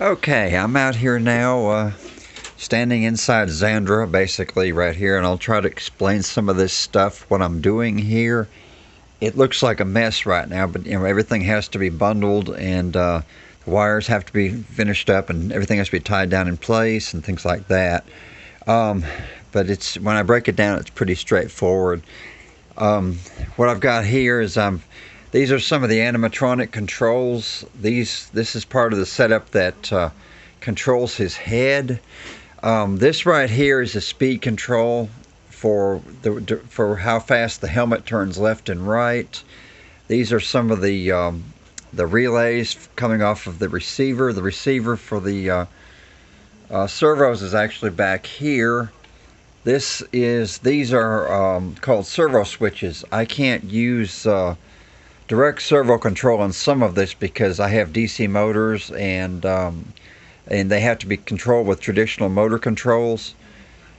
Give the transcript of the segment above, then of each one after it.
Okay, I'm out here now, standing inside Xandra, basically right here, and I'll try to explain some of this stuff, what I'm doing here. It looks like a mess right now, but everything has to be bundled, and the wires have to be finished up, and everything has to be tied down in place, and things like that. Um, but it's when I break it down, it's pretty straightforward. What I've got here is these are some of the animatronic controls. This is part of the setup that controls his head. This right here is a speed control for how fast the helmet turns left and right. These are some of the relays coming off of the receiver. The receiver for the servos is actually back here. These are called servo switches. I can't use direct servo control on some of this because I have DC motors, and they have to be controlled with traditional motor controls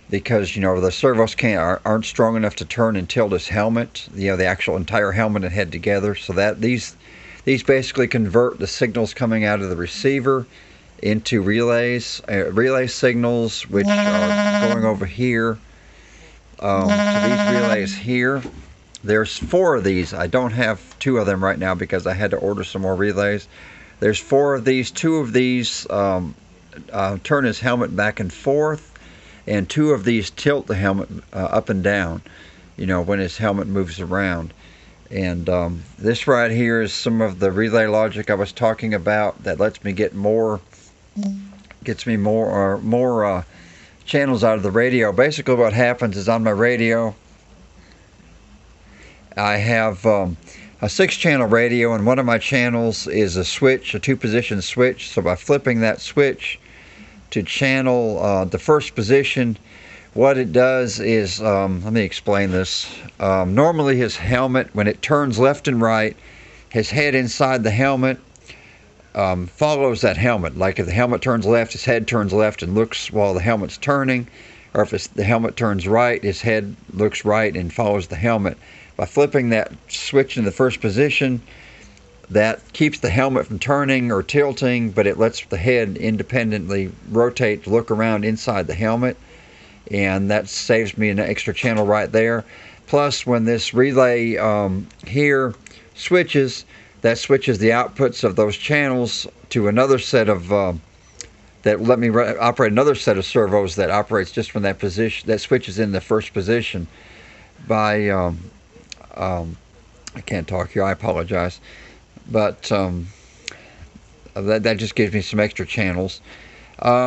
because the servos aren't strong enough to turn and tilt his helmet, the actual entire helmet and head together. So that these basically convert the signals coming out of the receiver into relay signals, which are going over here to these relays here. There's 4 of these. I don't have 2 of them right now because I had to order some more relays. There's 4 of these. 2 of these turn his helmet back and forth, and 2 of these tilt the helmet up and down, when his helmet moves around. And this right here is some of the relay logic I was talking about that lets me gets me more channels out of the radio. Basically what happens is on my radio I have a 6-channel radio, and one of my channels is a 2-position switch. So by flipping that switch to channel the first position, what it does is, let me explain this. Normally his helmet, when it turns left and right, his head inside the helmet follows that helmet. Like if the helmet turns left, his head turns left and looks while the helmet's turning. Or if the helmet turns right, his head looks right and follows the helmet. By flipping that switch in the first position, that keeps the helmet from turning or tilting, but it lets the head independently rotate to look around inside the helmet, and that saves me an extra channel right there. Plus, when this relay here switches, that switches the outputs of those channels to another set of that let me operate another set of servos that operates just from that position, that switches in the first position by I can't talk here, I apologize, but that just gives me some extra channels.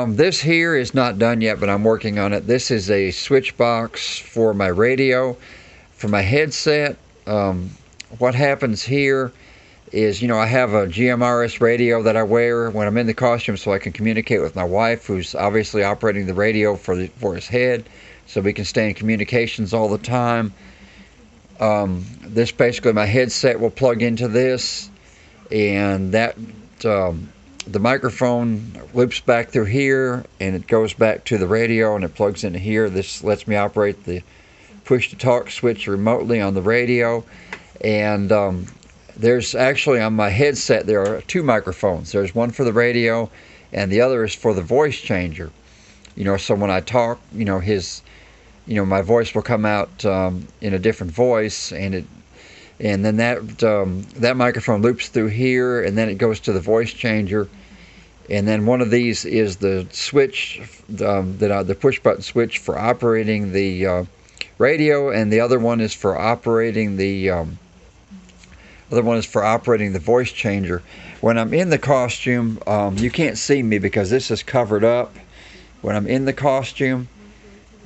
This here is not done yet, but I'm working on it. This is a switch box for my radio, for my headset. What happens here is, I have a GMRS radio that I wear when I'm in the costume so I can communicate with my wife, who's obviously operating the radio for his head, so we can stay in communications all the time. This basically, my headset will plug into this, and that the microphone loops back through here, and it goes back to the radio, and it plugs into here. This lets me operate the push-to-talk switch remotely on the radio. And there's actually, on my headset, there are 2 microphones. There's one for the radio, and the other is for the voice changer. So when I talk, my voice will come out in a different voice, and then that microphone loops through here, and then it goes to the voice changer. And then one of these is the switch, the push button switch for operating the radio, and the other one is for operating the voice changer. When I'm in the costume, you can't see me because this is covered up. When I'm in the costume,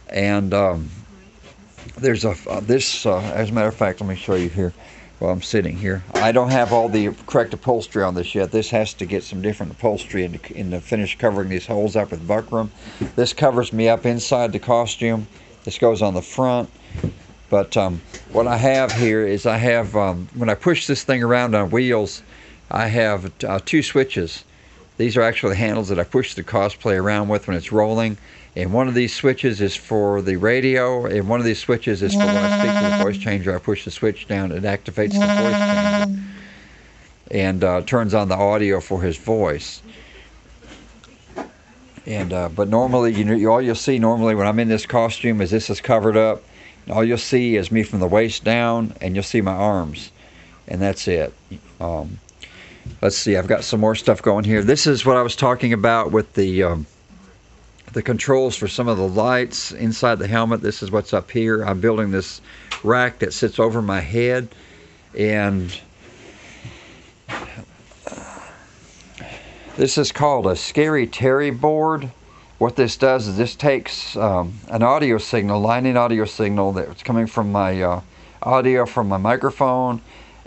and there's as a matter of fact, let me show you here while I'm sitting here. I don't have all the correct upholstery on this yet. This has to get some different upholstery in to finish covering these holes up with buckram. This covers me up inside the costume. This goes on the front. But what I have here is when I push this thing around on wheels, I have 2 switches. These are actually the handles that I push the cosplay around with when it's rolling. And one of these switches is for the radio, and one of these switches is for when I speak to the voice changer. I push the switch down, it activates the voice changer and turns on the audio for his voice. And but normally, all you'll see normally when I'm in this costume is this is covered up. All you'll see is me from the waist down, and you'll see my arms, and that's it. Let's see, I've got some more stuff going here. This is what I was talking about with the controls for some of the lights inside the helmet. This is what's up here. I'm building this rack that sits over my head, and this is called a Scary Terry board. What this does is this takes an audio signal, lightning audio signal that's coming from my audio from my microphone,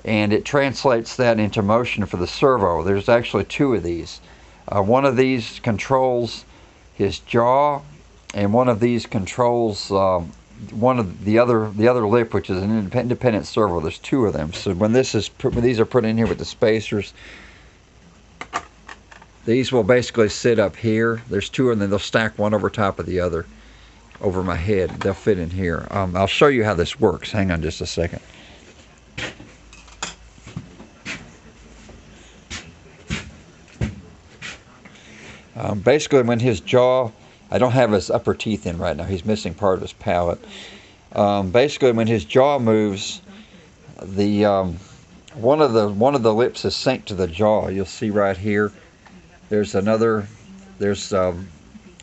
and it translates that into motion for the servo. There's actually two of these. One of these controls his jaw, and one of these controls one of the other lip, which is an independent servo. There's two of them. So when these are put in here with the spacers, these will basically sit up here. There's two, and then they'll stack one over top of the other over my head. They'll fit in here. I'll show you how this works. Hang on just a second. Basically, when his jaw, I don't have his upper teeth in right now. He's missing part of his palate. Basically, when his jaw moves, the one of the lips is synced to the jaw. You'll see right here. There's an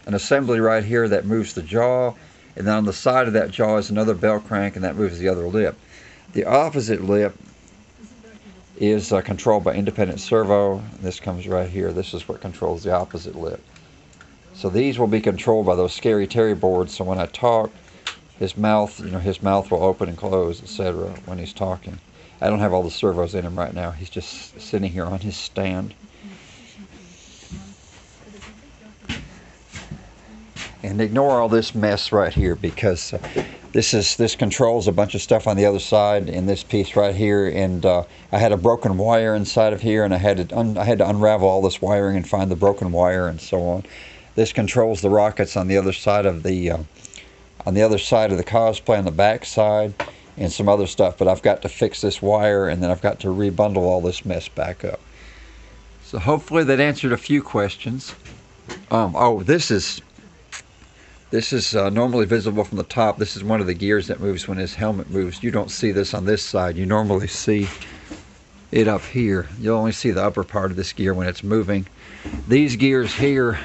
assembly right here that moves the jaw, and then on the side of that jaw is another bell crank, and that moves the other lip. The opposite lip is controlled by independent servo. This comes right here. This is what controls the opposite lip. So these will be controlled by those Scary Terry boards. So when I talk, his mouth will open and close, etc. when he's talking. I don't have all the servos in him right now. He's just sitting here on his stand. And ignore all this mess right here, because this controls a bunch of stuff on the other side in this piece right here, and I had a broken wire inside of here, and I had to unravel all this wiring and find the broken wire and so on. This controls the rockets on the other side of the cosplay on the back side, and some other stuff. But I've got to fix this wire, and then I've got to rebundle all this mess back up. So hopefully that answered a few questions. This is normally visible from the top. This is one of the gears that moves when his helmet moves. You don't see this on this side. You normally see it up here. You'll only see the upper part of this gear when it's moving. These gears here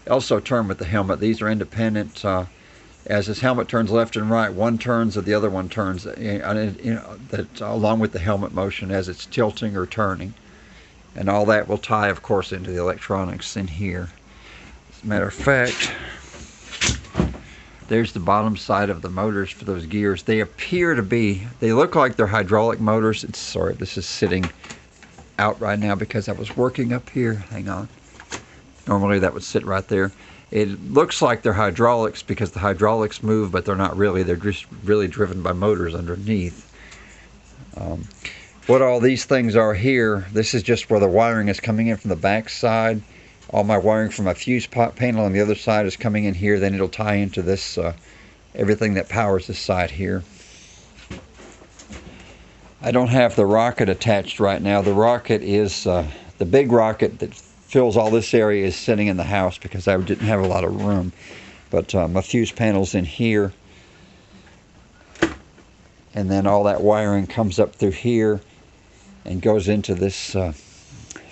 also turn with the helmet. These are independent. As his helmet turns left and right, one turns and the other one turns along with the helmet motion as it's tilting or turning. And all that will tie, of course, into the electronics in here. As a matter of fact, there's the bottom side of the motors for those gears. They look like they're hydraulic motors. Sorry, this is sitting out right now because I was working up here. Hang on. Normally that would sit right there. It looks like they're hydraulics because the hydraulics move, but they're not really. They're just really driven by motors underneath. What all these things are here, this is just where the wiring is coming in from the back side. All my wiring from my fuse panel on the other side is coming in here. Then it'll tie into this, everything that powers this side here. I don't have the rocket attached right now. The rocket is, the big rocket that fills all this area is sitting in the house because I didn't have a lot of room. But my fuse panel's in here. And then all that wiring comes up through here and goes into this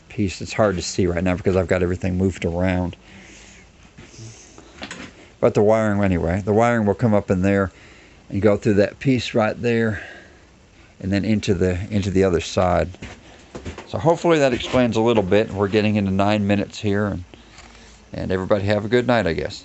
piece. It's hard to see right now because I've got everything moved around. But the wiring, anyway, the wiring will come up in there and go through that piece right there and then into the other side. So hopefully that explains a little bit. We're getting into 9 minutes here, and everybody have a good night, I guess.